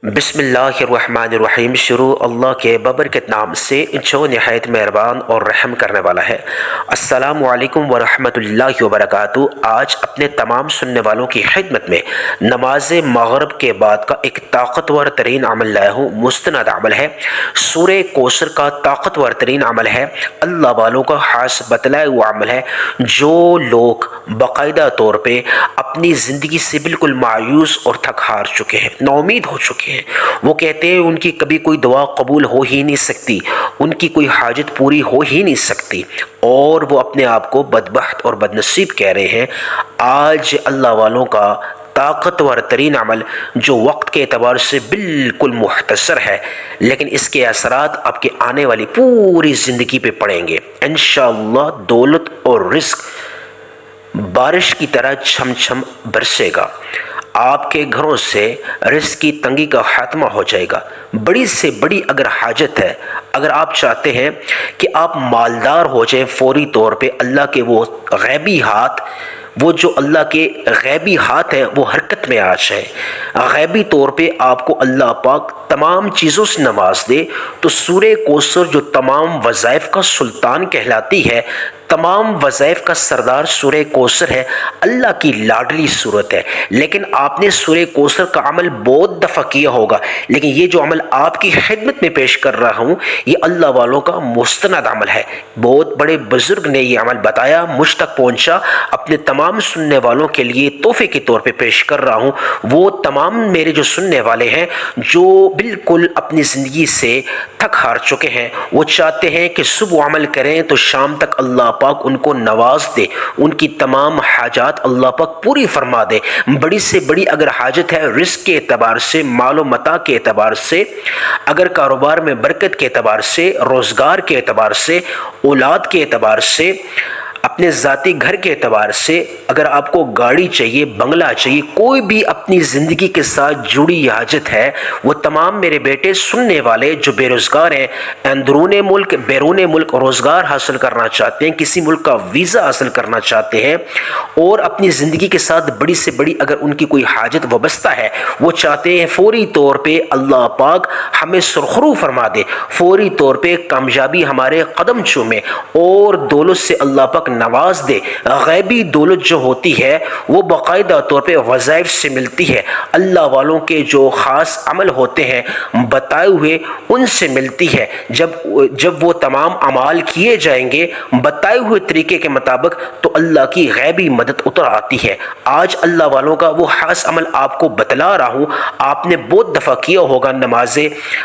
بسم اللہ الرحمن الرحیم۔ شروع اللہ کے ببرکت نام سے جو نہایت مہربان اور رحم کرنے والا ہے۔ السلام علیکم ورحمۃ اللہ وبرکاتہ۔ آج اپنے تمام سننے والوں کی خدمت میں نماز مغرب کے بعد کا ایک طاقتور ترین عمل لایا ہوں۔ مستند عمل ہے، سورہ کوثر کا طاقتور ترین عمل ہے، اللہ والوں کا خاص بتلایا ہوا عمل ہے۔ جو لوگ باقاعدہ طور پہ اپنی زندگی سے بالکل مایوس اور تھک ہار چکے ہیں، نا امید ہو چکے ہیں، وہ کہتے ہیں ان کی کبھی کوئی دعا قبول ہو ہی نہیں سکتی، ان کی کوئی حاجت پوری ہو ہی نہیں سکتی، اور وہ اپنے آپ کو بدبخت اور بدنصیب کہہ رہے ہیں۔ آج اللہ والوں کا طاقتور ترین عمل جو وقت کے اعتبار سے بالکل مختصر ہے، لیکن اس کے اثرات آپ کے آنے والی پوری زندگی پہ پڑیں گے انشاءاللہ۔ دولت اور رزق بارش کی طرح چھم چھم برسے گا، آپ کے گھروں سے رزق کی تنگی کا خاتمہ ہو جائے گا۔ بڑی سے بڑی اگر حاجت ہے، اگر آپ چاہتے ہیں کہ آپ مالدار ہو جائیں، فوری طور پہ اللہ کے وہ غیبی ہاتھ، وہ جو اللہ کے غیبی ہاتھ ہیں وہ حرکت میں آ جائے، غیبی طور پہ آپ کو اللہ پاک تمام چیزوں سے نواز دے، تو سورہ کوثر جو تمام وظائف کا سلطان کہلاتی ہے، تمام وظائف کا سردار سورہ کوثر ہے، اللہ کی لاڈلی صورت ہے۔ لیکن آپ نے سورہ کوثر کا عمل بہت دفعہ کیا ہوگا، لیکن یہ جو عمل آپ کی خدمت میں پیش کر رہا ہوں یہ اللہ والوں کا مستند عمل ہے۔ بہت بڑے بزرگ نے یہ عمل بتایا، مجھ تک پہنچا، اپنے تمام سننے والوں کے لیے تحفے کے طور پہ پیش کر رہا ہوں۔ وہ تمام میرے جو سننے والے ہیں جو بالکل اپنی زندگی سے تھک ہار چکے ہیں، وہ چاہتے ہیں کہ صبح عمل کریں تو شام تک اللہ پاک ان کو نواز دے، ان کی تمام حاجات اللہ پاک پوری فرما دے۔ بڑی سے بڑی اگر حاجت ہے رزق کے اعتبار سے، مال و متاع کے اعتبار سے، اگر کاروبار میں برکت کے اعتبار سے، روزگار کے اعتبار سے، اولاد کے اعتبار سے، اپنے ذاتی گھر کے اعتبار سے، اگر آپ کو گاڑی چاہیے، بنگلہ چاہیے، کوئی بھی اپنی زندگی کے ساتھ جڑی حاجت ہے، وہ تمام میرے بیٹے سننے والے جو بے روزگار ہیں، اندرون ملک بیرون ملک روزگار حاصل کرنا چاہتے ہیں، کسی ملک کا ویزا حاصل کرنا چاہتے ہیں، اور اپنی زندگی کے ساتھ بڑی سے بڑی اگر ان کی کوئی حاجت وابستہ ہے، وہ چاہتے ہیں فوری طور پہ اللہ پاک ہمیں سرخرو فرما دے، فوری طور پہ کامیابی ہمارے قدم چومے، اور دولت سے اللہ پاک نواز دے۔ غیبی دولت جو ہوتی ہے وہ باقاعدہ طور پہ وظائف سے ملتی ہے، اللہ والوں کے جو خاص عمل ہوتے ہیں بتائے ہوئے ان سے ملتی ہے۔ جب وہ تمام اعمال کیے جائیں گے بتائے ہوئے طریقے کے مطابق تو اللہ کی غیبی مدد اتر آتی ہے۔ آج اللہ والوں کا وہ خاص عمل آپ کو بتلا رہا ہوں، آپ نے بہت دفعہ کیا ہوگا نماز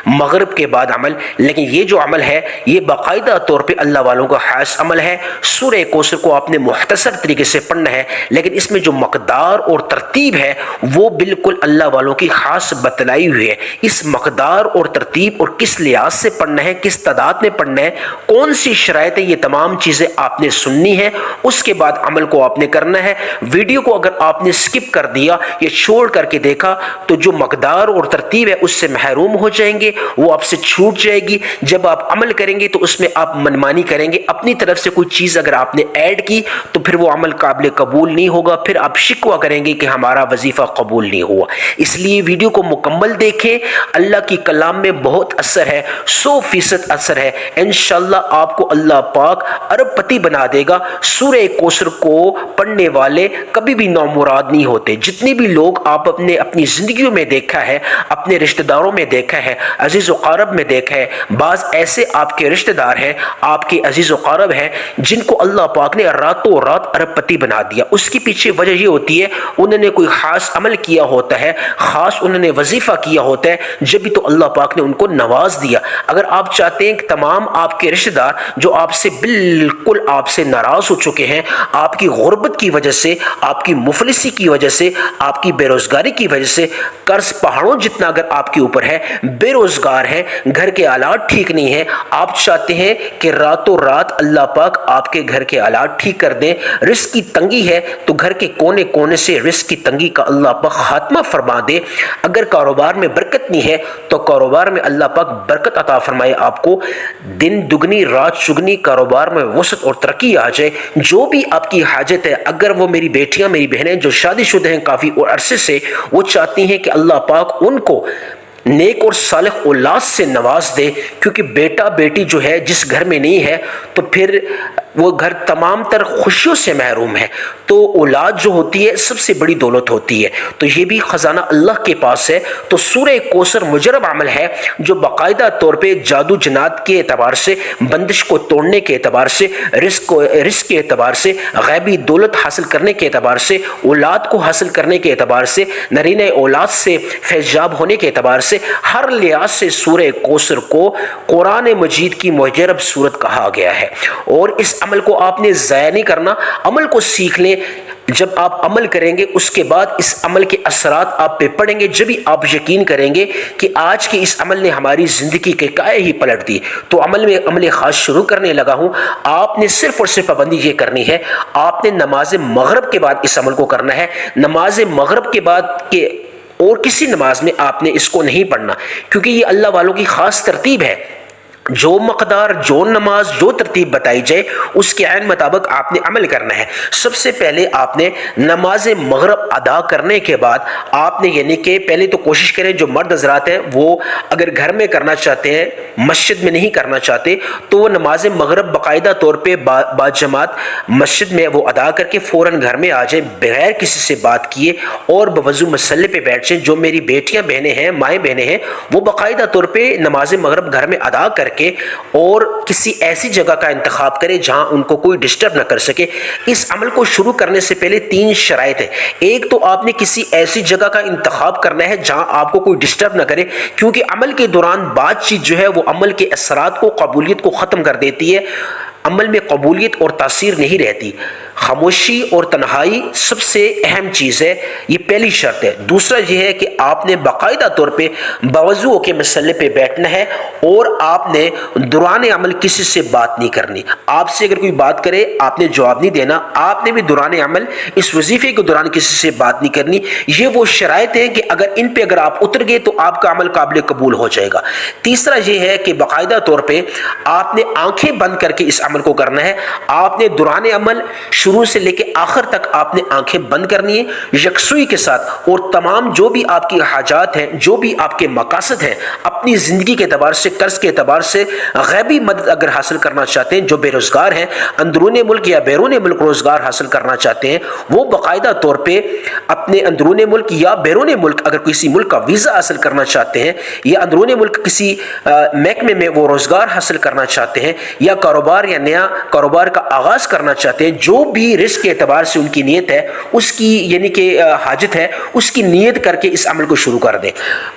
مغرب کے بعد عمل، لیکن یہ جو عمل ہے یہ باقاعدہ طور پہ اللہ والوں کا خاص عمل ہے۔ سورہ کوثر کو آپ نے مختصر طریقے سے پڑھنا ہے، لیکن اس میں جو مقدار اور ترتیب ہے وہ بالکل اللہ والوں کی خاص بتلائی ہوئی ہے۔ اس مقدار اور ترتیب اور کس لحاظ سے پڑھنا ہے، کس تعداد میں پڑھنا ہے، کون سی شرائط ہے، یہ تمام چیزیں آپ نے سننی ہے، اس کے بعد عمل کو آپ نے کرنا ہے۔ ویڈیو کو اگر آپ نے سکپ کر دیا یا چھوڑ کر کے دیکھا تو جو مقدار اور ترتیب ہے اس سے محروم ہو جائیں گے، وہ آپ سے چھوٹ جائے گی۔ جب آپ عمل کریں گے تو اس میں آپ منمانی کریں گے، اپنی طرف سے کوئی چیز اگر آپ نے ایڈ کی تو پھر وہ عمل قابل قبول نہیں ہوگا، پھر آپ شکوہ کریں گے کہ ہمارا وظیفہ قبول نہیں ہوا۔ اس لیے ویڈیو کو مکمل دیکھیں، اللہ کی کلام میں بہت اثر ہے، 100% اثر ہے۔ انشاءاللہ آپ کو اللہ پاک ارب پتی بنا دے گا۔ سورہ کوثر کو پڑھنے والے کبھی بھی نامراد نہیں ہوتے۔ جتنے بھی لوگ آپ اپنی زندگیوں میں دیکھا ہے، اپنے رشتہ داروں میں دیکھا ہے، عزیز و قارب میں دیکھا ہے، بعض ایسے آپ کے رشتہ دار ہیں، آپ کے عزیز و قارب ہیں جن کو اللہ پاک نے راتوں رات ارب پتی بنا دیا۔ اس کی پیچھے وجہ یہ ہوتی ہے انہوں نے کوئی خاص عمل کیا ہوتا ہے، خاص انہوں نے وظیفہ کیا ہوتا ہے، جب بھی تو اللہ پاک نے ان کو نواز دیا۔ اگر آپ چاہتے ہیں کہ تمام آپ کے رشتہ دار جو آپ سے بالکل آپ سے ناراض ہو چکے ہیں، آپ کی غربت کی وجہ سے، آپ کی مفلسی کی وجہ سے، آپ کی بے روزگاری کی وجہ سے، قرض پہاڑوں جتنا اگر آپ کے اوپر ہے، بے روزگار ہیں، گھر کے حالات ٹھیک نہیں ہیں، آپ چاہتے ہیں کہ راتوں رات اللہ پاک آپ کے گھر کے حالات ٹھیک کر دیں، رزق کی تنگی ہے تو گھر کے کونے کونے سے رزق کی تنگی کا اللہ پاک خاتمہ فرما دے، اگر کاروبار میں برکت نہیں ہے تو کاروبار میں اللہ پاک برکت عطا فرمائے، آپ کو دن دگنی رات چگنی کاروبار میں وسعت اور ترقی آ جائے۔ جو بھی آپ کی حاجت ہے، اگر وہ میری بیٹیاں میری بہنیں جو شادی شدہ ہیں کافی اور عرصے سے، وہ چاہتی ہیں کہ اللہ پاک ان کو نیک اور صالح اولاد سے نواز دے، کیونکہ بیٹا بیٹی جو ہے جس گھر میں نہیں ہے تو پھر وہ گھر تمام تر خوشیوں سے محروم ہے۔ تو اولاد جو ہوتی ہے سب سے بڑی دولت ہوتی ہے، تو یہ بھی خزانہ اللہ کے پاس ہے۔ تو سورہ کوثر مجرب عمل ہے جو باقاعدہ طور پہ جادو جنات کے اعتبار سے، بندش کو توڑنے کے اعتبار سے، رزق کے اعتبار سے، غیبی دولت حاصل کرنے کے اعتبار سے، اولاد کو حاصل کرنے کے اعتبار سے، نرینہ اولاد سے فیضیاب ہونے کے اعتبار سے، ہر لحاظ سے سورہ کوثر کو قرآن مجید کی مجرب سورت کہا گیا ہے۔ اور اس عمل کو آپ نے ضائع نہیں کرنا، عمل کو سیکھ لیں۔ جب آپ عمل کریں گے اس کے بعد اس عمل کے اثرات آپ پہ پڑیں گے، جب ہی آپ یقین کریں گے کہ آج کے اس عمل نے ہماری زندگی کے کائے ہی پلٹ دی۔ تو عمل خاص شروع کرنے لگا ہوں۔ آپ نے صرف اور صرف پابندی یہ کرنی ہے، آپ نے نماز مغرب کے بعد اس عمل کو کرنا ہے۔ نماز مغرب کے بعد کے اور کسی نماز میں آپ نے اس کو نہیں پڑھنا، کیونکہ یہ اللہ والوں کی خاص ترتیب ہے۔ جو مقدار، جو نماز، جو ترتیب بتائی جائے اس کے عین مطابق آپ نے عمل کرنا ہے۔ سب سے پہلے آپ نے نماز مغرب ادا کرنے کے بعد آپ نے یعنی کہ پہلے تو کوشش کریں جو مرد حضرات ہیں وہ اگر گھر میں کرنا چاہتے ہیں، مسجد میں نہیں کرنا چاہتے، تو وہ نماز مغرب باقاعدہ طور پہ باجماعت مسجد میں وہ ادا کر کے فوراً گھر میں آ جائیں، بغیر کسی سے بات کیے اور بوضو مسلے پہ بیٹھ جائیں۔ جو میری بیٹیاں بہنیں ہیں، مائیں بہنیں ہیں، وہ باقاعدہ طور پہ نماز مغرب گھر میں ادا کر کے اور کسی ایسی جگہ کا انتخاب کرے جہاں ان کو کوئی ڈسٹرب نہ کر سکے۔ اس عمل کو شروع کرنے سے پہلے 3 شرائط ہیں۔ ایک تو آپ نے کسی ایسی جگہ کا انتخاب کرنا ہے جہاں آپ کو کوئی ڈسٹرب نہ کرے، کیونکہ عمل کے دوران بات چیت جو ہے وہ عمل کے اثرات کو، قبولیت کو ختم کر دیتی ہے۔ عمل میں قبولیت اور تاثیر نہیں رہتی۔ خاموشی اور تنہائی سب سے اہم چیز ہے، یہ پہلی شرط ہے۔ دوسرا یہ ہے کہ آپ نے باقاعدہ طور پہ باوضو کے مسئلے پہ بیٹھنا ہے اور آپ نے دوران عمل کسی سے بات نہیں کرنی۔ آپ سے اگر کوئی بات کرے آپ نے جواب نہیں دینا، آپ نے بھی دوران عمل اس وظیفے کے دوران کسی سے بات نہیں کرنی۔ یہ وہ شرائط ہیں کہ ان پہ اگر آپ اتر گئے تو آپ کا عمل قابل قبول ہو جائے گا۔ تیسرا یہ ہے کہ باقاعدہ طور پہ آپ نے آنکھیں بند کر کے اس عمل کو کرنا ہے۔ آپ نے دوران عمل شروع سے لے کے آخر تک آپ نے آنکھیں بند کرنی ہے یکسوئی کے ساتھ، اور تمام جو بھی آپ کی حاجات ہیں، جو بھی آپ کے مقاصد ہیں، اپنی زندگی کے اعتبار سے، قرض کے اعتبار سے، غیبی مدد اگر حاصل کرنا چاہتے ہیں، جو بے روزگار ہیں، اندرون ملک یا بیرون ملک روزگار حاصل کرنا چاہتے ہیں، وہ باقاعدہ طور پہ اپنے اندرون ملک یا بیرون ملک اگر کسی ملک کا ویزا حاصل کرنا چاہتے ہیں، یا اندرون ملک کسی محکمے میں وہ روزگار حاصل کرنا چاہتے ہیں، یا کاروبار یا نیا کاروبار کا آغاز کرنا چاہتے ہیں، جو بھی رزق کے اعتبار سے ان کی نیت ہے، اس کی یعنی کہ حاجت ہے، اس کی نیت کر کے اس عمل کو شروع کر دیں۔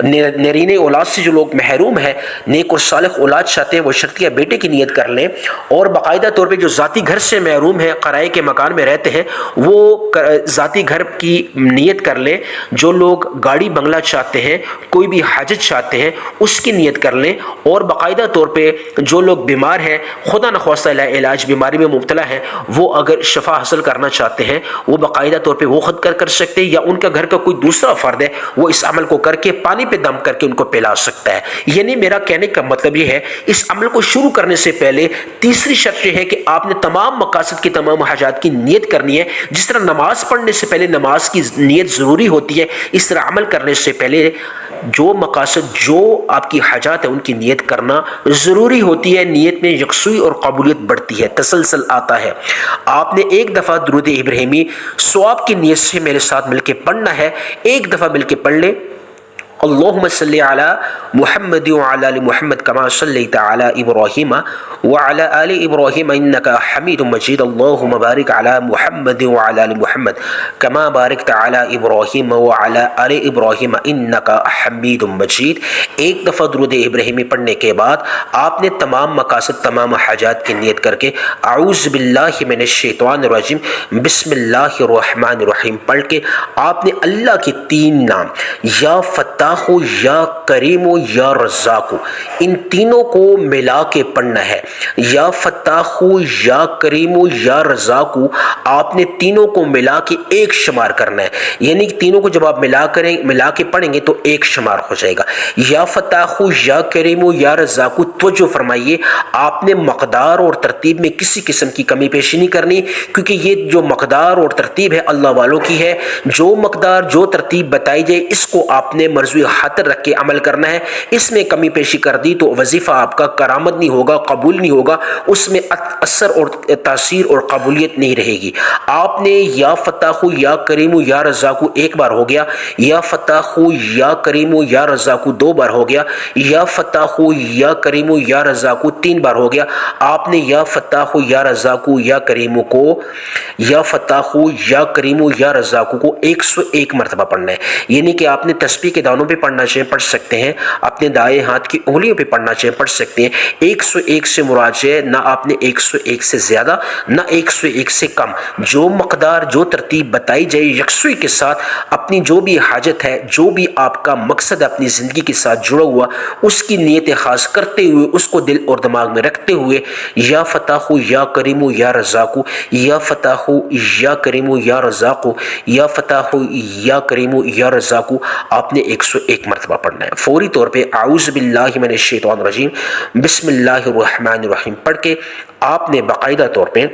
نرینہ اولاد سے جو لوگ محروم ہیں، نیک اور صالح اولاد چاہتے ہیں، وہ شرطیہ بیٹے کی نیت کر لیں۔ اور باقاعدہ طور پہ جو ذاتی گھر سے محروم ہیں، کرائے کے مکان میں رہتے ہیں، وہ ذاتی گھر کی نیت کر لیں۔ جو لوگ گاڑی بنگلہ چاہتے ہیں، کوئی بھی حاجت چاہتے ہیں، اس کی نیت کر لیں۔ اور باقاعدہ طور پہ جو لوگ بیمار ہیں، خدا نخواستہ علاج بیماری میں مبتلا ہیں، وہ اگر شفا حاصل کرنا چاہتے ہیں، وہ باقاعدہ طور پہ وہ خود کر سکتے ہیں، یا ان کا گھر کا کوئی دوسرا فرد ہے وہ اس عمل کو کر کے پانی پہ دم کر کے ان کو پلا سکتا ہے۔ یعنی میرا کہنے کا مطلب یہ ہے، اس عمل کو شروع کرنے سے پہلے تیسری شرط یہ ہے کہ آپ نے تمام مقاصد کی، تمام حاجات کی نیت کرنی ہے۔ جس طرح نماز پڑھنے سے پہلے نماز کی نیت ضروری ہوتی ہے، اس طرح عمل کرنے سے پہلے جو مقاصد، جو آپ کی حاجات ہیں، ان کی نیت کرنا ضروری ہوتی ہے۔ نیت میں یکسوئی اور قبولیت بڑھتی ہے، تسلسل آتا ہے۔ آپ نے ایک دفعہ درود ابراہیمی ثواب کی نیت سے میرے ساتھ مل کے پڑھنا ہے، ایک دفعہ مل کے پڑھ لیں۔ اللہم صلی علی محمد وعلی آل محمد کما صلیت علی ابراہیم وعلی آل ابراہیم انک حمید مجید، اللہم بارک علی محمد وعلی آل محمد کما بارکت علی ابراہیم وعلی آل ابراہیم انک حمید مجید۔ ایک دفعہ درود ابراہیمی پڑھنے کے بعد آپ نے تمام مقاصد، تمام حاجات کی نیت کر کے اعوذ باللہ من الشیطان الرجیم بسم اللہ الرحمن الرحیم پڑھ کے آپ نے اللہ کے 3 نام، یا فتاح ہو، یا کریم ہو، یا رزاق ہو، ان تینوں کو ملا کے پڑھنا ہے۔ یا فتاح ہو، یا کریم ہو، یا رزاق ہو، آپ نے تینوں کو ملا کے ایک شمار کرنا ہے۔ یعنی تینوں کو جب آپ ملا کے پڑھیں گے تو ایک شمار ہو جائے گا۔ یا فتاح ہو، یا کریم ہو، یا رزاق ہو، توجہ فرمائیے، آپ نے مقدار اور ترتیب میں کسی قسم کی کمی پیشی نہیں کرنی، کیونکہ یہ جو مقدار اور ترتیب ہے اللہ والوں کی ہے۔ جو مقدار، جو ترتیب بتائی جائے، اس کو آپ نے مرضی خاطر رکھ کے عمل کرنا ہے۔ اس میں کمی پیشی کر دی تو وظیفہ آپ کا کارآمد نہیں ہوگا، قبول نہیں ہوگا، اس میں اثر اور تاثیر اور قبولیت نہیں رہے گی۔ آپ نے یا فتاح یا کریم یا رزاق ایک بار ہو گیا، یا فتاح یا کریم یا رزاق دو بار ہو گیا، یا فتاح یا کریم یا رزاق تین بار ہو گیا۔ آپ نے یا فتاح یا رزاق یا کریم کو، یا فتاح یا کریم یا رزاق کو 101 مرتبہ پڑھنا ہے۔ یعنی کہ آپ نے تسبیح کے دانوں پہ پڑھنا چاہے پڑھ سکتے ہیں، اپنے دائیں ہاتھ کی انگلیوں پہ پڑھنا چاہے پڑھ سکتے ہیں۔ 101 سے مراد ہے نہ آپ نے 101 سے زیادہ نہ 101 سے کم، جو مقدار جو ترتیب بتائی جائے یکسوئی کے ساتھ اپنی جو بھی حاجت ہے، جو بھی آپ کا مقصد اپنی زندگی کے ساتھ جڑا ہوا، اس کی نیت خاص کرتے ہوئے، اس کو دل اور دماغ میں رکھتے ہوئے یا فتاح یا کریم یا رزاق، یا فتاح یا کریم یا رزاق، یا فتاح یا کریم یا رزاق آپ نے 101 مرتبہ پڑھنا ہے۔ فوری طور پہ اعوذ باللہ من الشیطان الرجیم بسم اللہ الرحمن الرحیم پڑھ کے آپ نے باقاعدہ طور پہ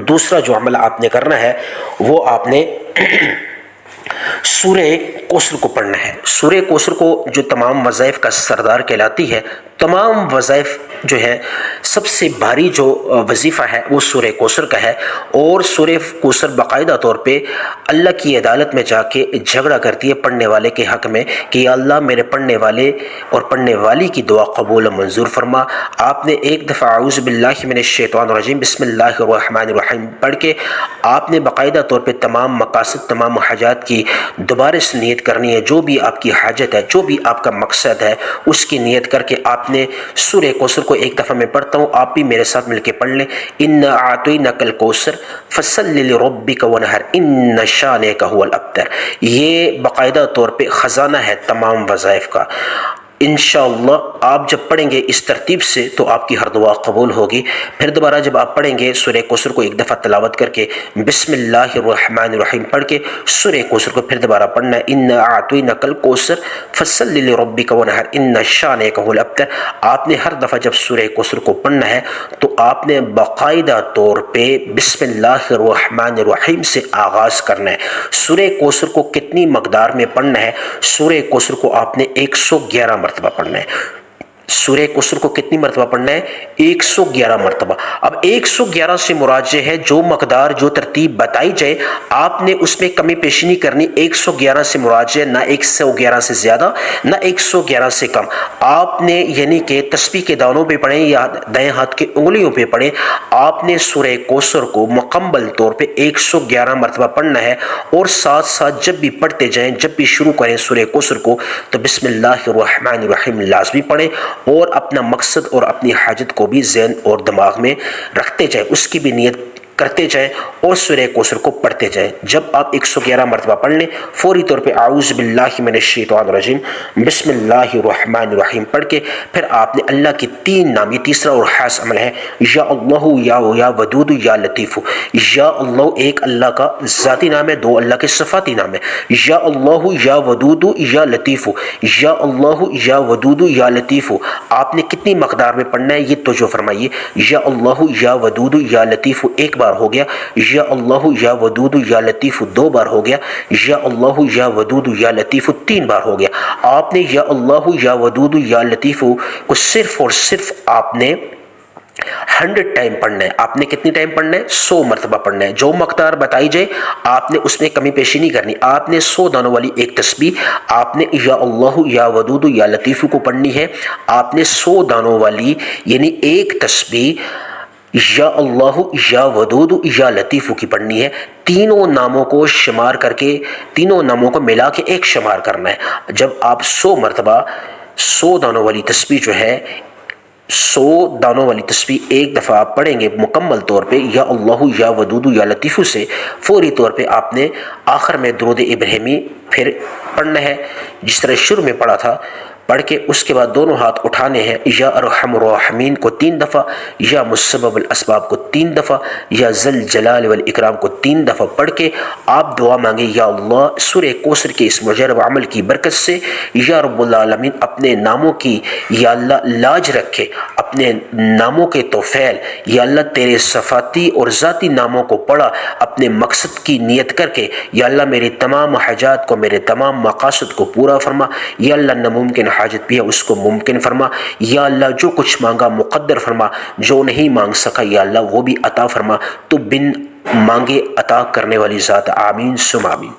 دوسرا جو عمل آپ نے کرنا ہے وہ آپ نے سورہ کوثر کو پڑھنا ہے۔ سورہ کوثر کو جو تمام وظائف کا سردار کہلاتی ہے، تمام وظائف جو ہے سب سے بھاری جو وظیفہ ہے وہ سورہ کوثر کا ہے، اور سورہ کوثر باقاعدہ طور پہ اللہ کی عدالت میں جا کے جھگڑا کرتی ہے پڑھنے والے کے حق میں کہ یا اللہ میرے پڑھنے والے اور پڑھنے والی کی دعا قبول و منظور فرما۔ آپ نے ایک دفعہ اعوذ باللہ من الشیطان الرجیم بسم اللہ الرحمن الرحیم پڑھ کے آپ نے باقاعدہ طور پہ تمام مقاصد، تمام حاجات کی دوبارہ سے نیت کرنی ہے۔ جو بھی آپ کی حاجت ہے، جو بھی آپ کا مقصد ہے، اس کی نیت کر کے آپ نے سورہ کوثر کو ایک دفعہ میں پڑھتا ہوں، آپ بھی میرے ساتھ مل کے پڑھ لیں۔ انا اعطیناک الکوثر فصلی لربک ونحر ان شانک هو الابتر۔ یہ باقاعدہ طور پہ خزانہ ہے تمام وظائف کا۔ انشاءاللہ آپ جب پڑھیں گے اس ترتیب سے تو آپ کی ہر دعا قبول ہوگی۔ پھر دوبارہ جب آپ پڑھیں گے سورہ کوثر کو ایک دفعہ تلاوت کر کے بسم اللہ الرحمن الرحیم پڑھ کے سورہ کوثر کو پھر دوبارہ پڑھنا ہے۔ انا اعطیناک الکوثر فصلی لربک ونحر ان شانک هو الابتر۔ آپ نے ہر دفعہ جب سورہ کوثر کو پڑھنا ہے تو آپ نے باقاعدہ طور پہ بسم اللہ الرحمن الرحیم سے آغاز کرنا ہے۔ سورہ کوثر کو کتنی مقدار میں پڑھنا ہے؟ سورہ کوثر کو آپ نے 111 مرتبہ پڑھنا ہے۔ سورہ کوثر کو کتنی مرتبہ پڑھنا ہے؟ 111 مرتبہ۔ اب 111 سے مراد ہے جو مقدار جو ترتیب بتائی جائے آپ نے اس میں کمی پیشی نہیں کرنی۔ 111 سے مراد ہے نہ 111 سے زیادہ نہ 111 سے کم۔ آپ نے یعنی کہ تسبیح کے دانوں پہ پڑھیں یا دائیں ہاتھ کی انگلیوں پہ پڑھیں، آپ نے سورہ کوثر کو مکمل طور پہ 111 مرتبہ پڑھنا ہے، اور ساتھ ساتھ جب بھی پڑھتے جائیں، جب بھی شروع کریں سورہ کوثر کو تو بسم اللہ الرحمن الرحیم لازمی پڑھیں، اور اپنا مقصد اور اپنی حاجت کو بھی ذہن اور دماغ میں رکھتے جائیں، اس کی بھی نیت کرتے جائیں اور سورہ کوثر کو پڑھتے جائیں۔ جب آپ 111 مرتبہ پڑھ لیں فوری طور پہ اعوذ باللہ من الشیطان الرجیم بسم اللہ الرحمن الرحیم پڑھ کے پھر آپ نے اللہ کے 3 نام، یہ تیسرا اور خاص عمل ہے، یا اللہ یا ودود یا لطیف۔ یا اللہ ایک اللہ کا ذاتی نام ہے، 2 اللہ کے صفاتی نام ہے۔ یا اللہ یا ودود یا لطیف، یا اللہ یا ودود یا لطیف آپ نے کتنی مقدار میں پڑھنا ہے یہ توجہ فرمائیے۔ یا اللہ یا ودود یا لطیف ایک بار ہو گیا، یا اللہ یا ودود یا لطیف 2 بار ہو گیا، یا اللہ یا ودود یا لطیف 3 بار ہو گیا۔ آپ نے یا اللہ یا ودود یا لطیف کو صرف اور صرف آپ نے 100 ٹائم پڑھنا ہے۔ آپ نے کتنی ٹائم پڑھنا ہے؟ 100 مرتبہ پڑھنا ہے۔ جو مقدار بتائی جائے آپ نے اس میں کمی پیشی نہیں کرنی۔ آپ نے 100 دانوں والی ایک تسبیح آپ نے یا اللہ یا ودود یا لطیف کو پڑھنی ہے۔ آپ نے 100 دانوں والی یعنی ایک تسبیح یا اللہ یا ودود یا لطیف کی پڑھنی ہے۔ تینوں ناموں کو شمار کر کے، تینوں ناموں کو ملا کے ایک شمار کرنا ہے۔ جب آپ 100 مرتبہ 100 دانوں والی تسبیح جو ہے 100 دانوں والی تسبیح ایک دفعہ آپ پڑھیں گے مکمل طور پہ یا اللہ یا ودود یا لطیف سے، فوری طور پہ آپ نے آخر میں درود ابراہیمی پھر پڑھنا ہے جس طرح شروع میں پڑھا تھا۔ پڑھ کے اس کے بعد دونوں ہاتھ اٹھانے ہیں، یا ارحم الراحمین کو 3 دفعہ، یا مسبب الاسباب کو 3 دفعہ، یا ذل جلال والاکرام کو 3 دفعہ پڑھ کے آپ دعا مانگیں، یا اللہ سورہ کوثر کے اس مجرب عمل کی برکت سے یا رب العالمین اپنے ناموں کی یا اللہ لاج رکھے، اپنے ناموں کے توفیل، یا اللہ تیرے صفاتی اور ذاتی ناموں کو پڑھا اپنے مقصد کی نیت کر کے، یا اللہ میری تمام حاجات کو، میرے تمام مقاصد کو پورا فرما، یا اللہ ناممکن حاجت بھی ہے اس کو ممکن فرما، یا اللہ جو کچھ مانگا مقدر فرما، جو نہیں مانگ سکا یا اللہ وہ بھی عطا فرما، تو بن مانگے عطا کرنے والی ذات، آمین ثم آمین۔